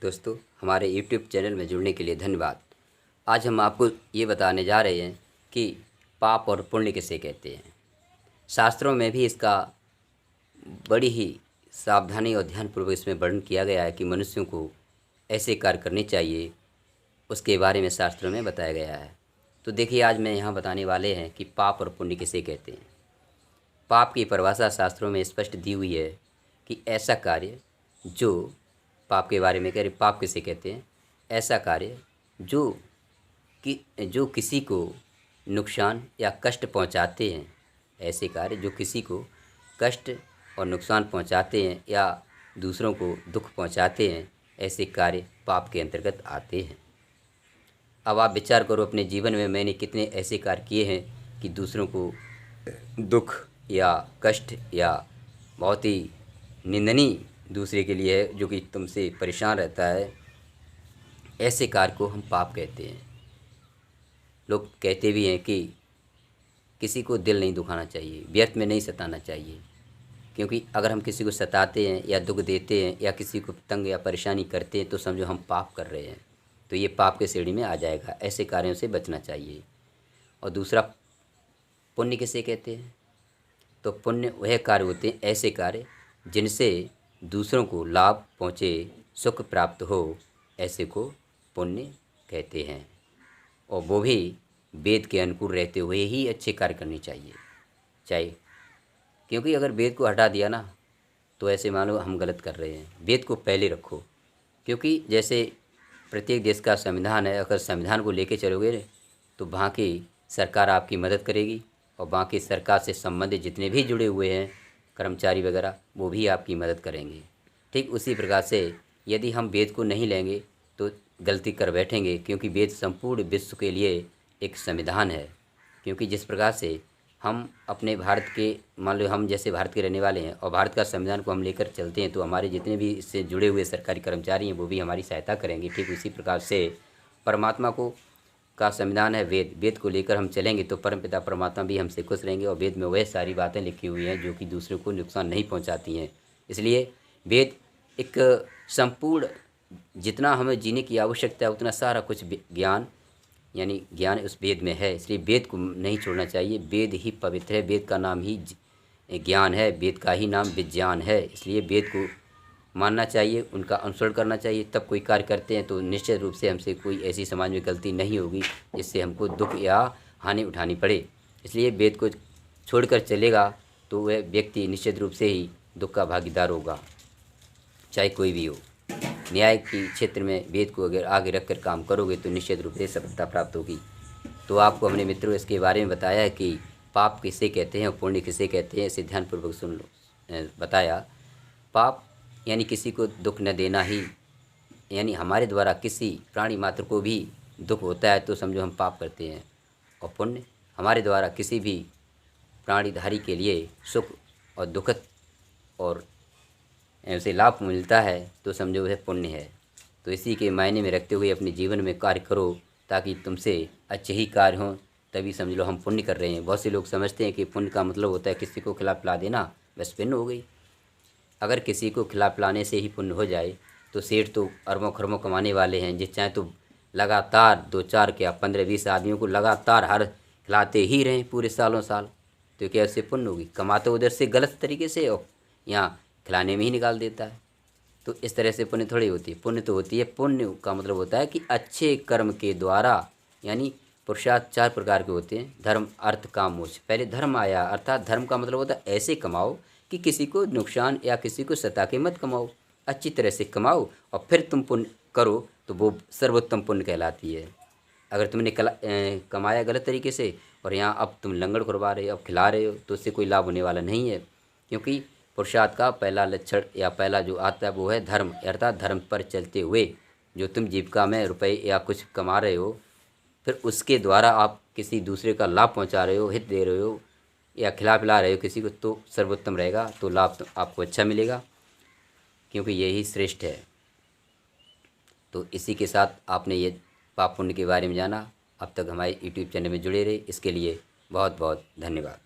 दोस्तों, हमारे YouTube channel में जुड़ने के लिए धन्यवाद। आज हम आपको ये बताने जा रहे हैं कि पाप और पुण्य किसे कहते हैं। शास्त्रों में भी इसका बड़ी ही सावधानी और ध्यानपूर्वक इसमें वर्णन किया गया है कि मनुष्यों को ऐसे कार्य करने चाहिए, उसके बारे में शास्त्रों में बताया गया है। तो देखिए, आज मैं यहाँ बताने वाले हैं कि पाप और पुण्य किसे कहते हैं। पाप की परिभाषा शास्त्रों में स्पष्ट दी हुई है कि ऐसा कार्य जो पाप के बारे में कह रहे, पाप किसे कहते हैं, ऐसा कार्य जो किसी को नुकसान या कष्ट पहुंचाते हैं। ऐसे कार्य जो किसी को कष्ट और नुकसान पहुंचाते हैं या दूसरों को दुख पहुंचाते हैं, ऐसे कार्य पाप के अंतर्गत आते हैं। अब आप विचार करो, अपने जीवन में मैंने कितने ऐसे कार्य किए हैं कि दूसरों को दुख या कष्ट या बहुत ही निंदनीय दूसरे के लिए है, जो कि तुमसे परेशान रहता है। ऐसे कार्य को हम पाप कहते हैं। लोग कहते भी हैं कि किसी को दिल नहीं दुखाना चाहिए, व्यर्थ में नहीं सताना चाहिए, क्योंकि अगर हम किसी को सताते हैं या दुख देते हैं या किसी को तंग या परेशानी करते हैं तो समझो हम पाप कर रहे हैं, तो ये पाप के श्रेणी में आ जाएगा। ऐसे कार्यों से बचना चाहिए। और दूसरा, पुण्य किसे कहते हैं, तो पुण्य वह कार्य होते हैं, ऐसे कार्य जिनसे दूसरों को लाभ पहुँचे, सुख प्राप्त हो, ऐसे को पुण्य कहते हैं। और वो भी वेद के अनुकूल रहते हुए ही अच्छे कार्य करने चाहिए। क्योंकि अगर वेद को हटा दिया ना, तो ऐसे मानो हम गलत कर रहे हैं। वेद को पहले रखो, क्योंकि जैसे प्रत्येक देश का संविधान है, अगर संविधान को लेके चलोगे तो वहाँ की सरकार आपकी मदद करेगी और वहाँ की सरकार से संबंधित जितने भी जुड़े हुए हैं कर्मचारी वगैरह, वो भी आपकी मदद करेंगे। ठीक उसी प्रकार से यदि हम वेद को नहीं लेंगे तो गलती कर बैठेंगे, क्योंकि वेद संपूर्ण विश्व के लिए एक संविधान है। क्योंकि जिस प्रकार से हम अपने भारत के, मान लो हम जैसे भारत के रहने वाले हैं और भारत का संविधान को हम लेकर चलते हैं, तो हमारे जितने भी इससे जुड़े हुए सरकारी कर्मचारी हैं वो भी हमारी सहायता करेंगे। ठीक उसी प्रकार से परमात्मा का संविधान है वेद। वेद को लेकर हम चलेंगे तो परमपिता परमात्मा भी हमसे खुश रहेंगे। और वेद में वह सारी बातें लिखी हुई हैं जो कि दूसरों को नुकसान नहीं पहुंचाती हैं। इसलिए वेद एक संपूर्ण, जितना हमें जीने की आवश्यकता है उतना सारा कुछ ज्ञान, यानी ज्ञान उस वेद में है। इसलिए वेद को नहीं छोड़ना चाहिए। वेद ही पवित्र है, वेद का नाम ही ज्ञान है, वेद का ही नाम विज्ञान है। इसलिए वेद को मानना चाहिए, उनका अनुसरण करना चाहिए। तब कोई कार्य करते हैं तो निश्चित रूप से हमसे कोई ऐसी समाज में गलती नहीं होगी जिससे हमको दुख या हानि उठानी पड़े। इसलिए वेद को छोड़कर चलेगा तो वह व्यक्ति निश्चित रूप से ही दुख का भागीदार होगा, चाहे कोई भी हो। न्याय के क्षेत्र में वेद को अगर आगे रखकर काम करोगे तो निश्चित रूप से सफलता प्राप्त होगी। तो आपको हमने मित्रों इसके बारे में बताया है कि पाप किसे कहते हैं और पुण्य किसे कहते हैं, इसे ध्यानपूर्वक सुन लो। बताया, पाप यानी किसी को दुख न देना ही, यानी हमारे द्वारा किसी प्राणी मात्र को भी दुख होता है तो समझो हम पाप करते हैं। और पुण्य, हमारे द्वारा किसी भी प्राणीधारी के लिए सुख और दुखद और उसे लाभ मिलता है तो समझो वह पुण्य है। तो इसी के मायने में रखते हुए अपने जीवन में कार्य करो ताकि तुमसे अच्छे ही कार्य हों, तभी समझ लो हम पुण्य कर रहे हैं। बहुत से लोग समझते हैं कि पुण्य का मतलब होता है किसी को खिला पिला देना, बस पुण्य हो गई। अगर किसी को खिला पिलाने से ही पुण्य हो जाए तो सेठ तो अरबों खरबों कमाने वाले हैं, जिस चाहे तो लगातार 2-4 क्या 15-20 आदमियों को लगातार हर खिलाते ही रहें पूरे सालों साल, तो क्या उससे पुण्य होगी? कमाते उधर से गलत तरीके से और यहाँ खिलाने में ही निकाल देता है। तो इस तरह से पुण्य थोड़ी होती है। पुण्य तो होती है, पुण्य का मतलब होता है कि अच्छे कर्म के द्वारा, यानी पुरुषार्थ 4 प्रकार के होते हैं, धर्म अर्थ काम मोक्ष। पहले धर्म आया, अर्थात धर्म का मतलब होता है ऐसे कमाओ कि किसी को नुकसान या किसी को सता के मत कमाओ, अच्छी तरह से कमाओ और फिर तुम पुण्य करो तो वो सर्वोत्तम पुण्य कहलाती है। अगर तुमने कमाया गलत तरीके से और यहाँ अब तुम लंगड़ करवा रहे हो, अब खिला रहे हो, तो उससे कोई लाभ होने वाला नहीं है। क्योंकि पुरुषार्थ का पहला लक्षण या पहला जो आता है वो है धर्म, अर्थात धर्म पर चलते हुए जो तुम जीविका में रुपए या कुछ कमा रहे हो, फिर उसके द्वारा आप किसी दूसरे का लाभ पहुंचा रहे हो, हित दे रहे हो या खिला पिला रहे हो किसी को, तो सर्वोत्तम रहेगा, तो लाभ तो आपको अच्छा मिलेगा, क्योंकि यही श्रेष्ठ है। तो इसी के साथ आपने ये पाप पुण्य के बारे में जाना। अब तक हमारे YouTube चैनल में जुड़े रहे, इसके लिए बहुत बहुत धन्यवाद।